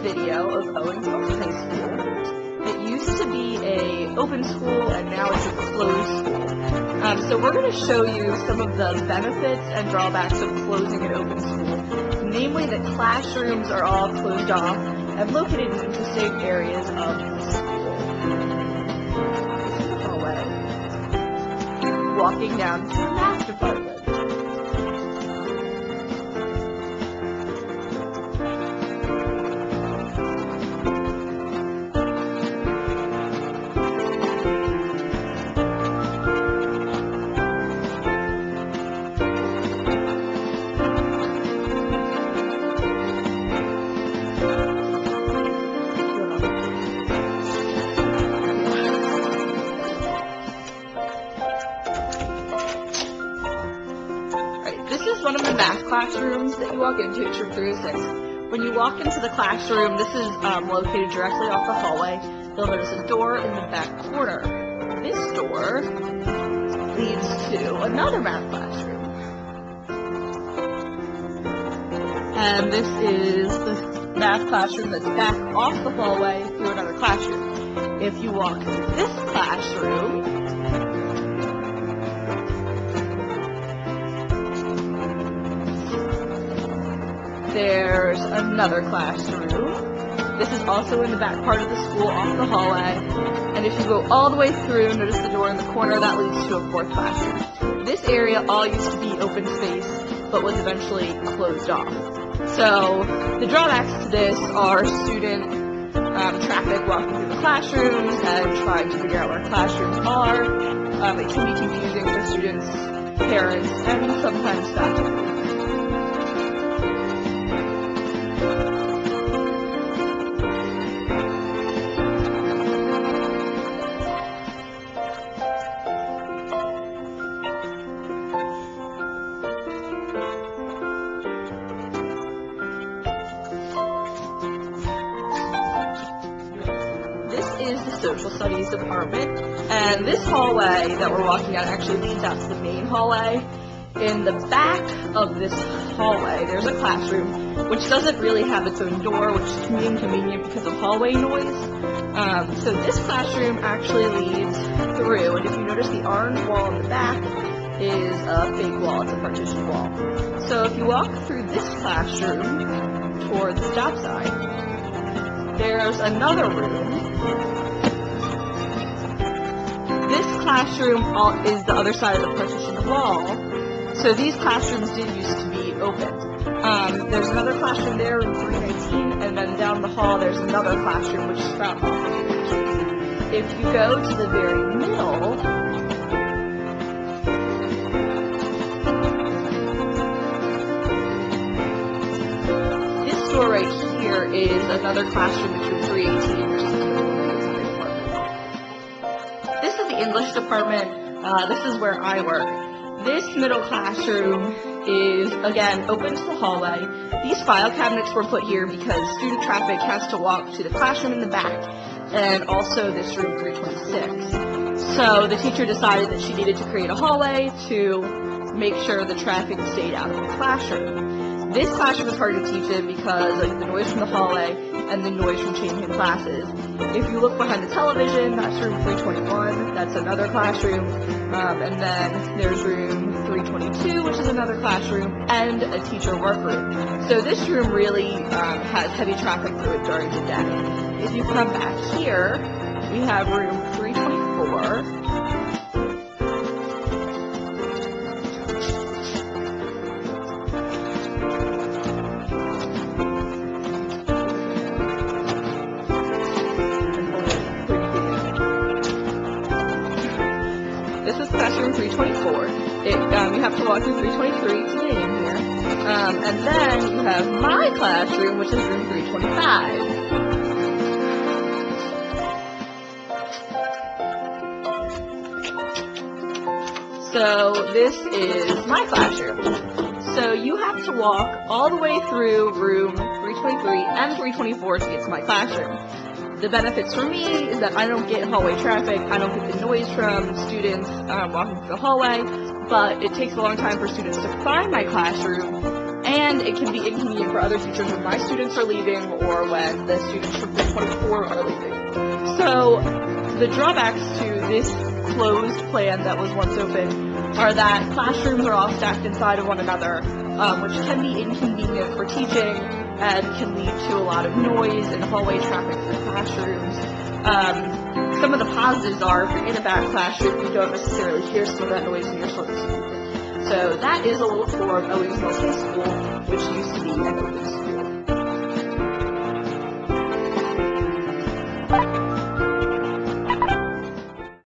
video of Owings High School. It used to be an open school and now it's a closed school. So we're going to show you some of the benefits and drawbacks of closing an open school. Namely that classrooms are all closed off and located in interesting areas of the school. Hallway. Walking down to the math department. This is one of the math classrooms that you walk into. It's room 306. When you walk into the classroom, this is located directly off the hallway. You'll notice a door in the back corner. This door leads to another math classroom. And this is the math classroom that's back off the hallway through another classroom. If you walk through this classroom, there's another classroom. This is also in the back part of the school off the hallway. And if you go all the way through, notice the door in the corner, that leads to a fourth classroom. This area all used to be open space, but was eventually closed off. So the drawbacks to this are student traffic walking through the classrooms and trying to figure out where classrooms are. It can be confusing for students, parents, and sometimes faculty. Is the social studies department, and this hallway that we're walking down actually leads out to the main hallway. In the back of this hallway there's a classroom which doesn't really have its own door, which can be inconvenient because of hallway noise. So this classroom actually leads through, and if you notice the orange wall in the back is a fake wall, it's a partition wall. So if you walk through this classroom toward the stop sign, there's another room. This classroom is the other side of the partition wall, so these classrooms did used to be open. There's another classroom there in 319, and then down the hall there's another classroom which is about off. If you go to the very middle, this door right here is another classroom between 318, which is the This is the English department. This is where I work. This middle classroom is, again, open to the hallway. These file cabinets were put here because student traffic has to walk to the classroom in the back and also this room 326. So the teacher decided that she needed to create a hallway to make sure the traffic stayed out of the classroom. This classroom is hard to teach in because of the noise from the hallway and the noise from changing classes. If you look behind the television, that's room 321, that's another classroom, and then there's room 322, which is another classroom, and a teacher workroom. So this room really has heavy traffic through it during the day. If you come back here, we have room 324. This is classroom 324. You have to walk through 323 to get in here. And then you have my classroom, which is room 325. So this is my classroom. So you have to walk all the way through room 323 and 324 to get to my classroom. The benefits for me is that I don't get hallway traffic, I don't get the noise from students walking through the hallway, but it takes a long time for students to find my classroom, and it can be inconvenient for other teachers when my students are leaving or when the students from grade 24 are leaving. So the drawbacks to this closed plan that was once open are that classrooms are all stacked inside of one another, which can be inconvenient for teaching and can lead to a lot of noise and hallway traffic through classrooms. Some of the positives are, if you're in a bad classroom, you don't necessarily hear some of that noise and you're sort of secluded. So that is a little tour of Owings High School, which used to be an open school.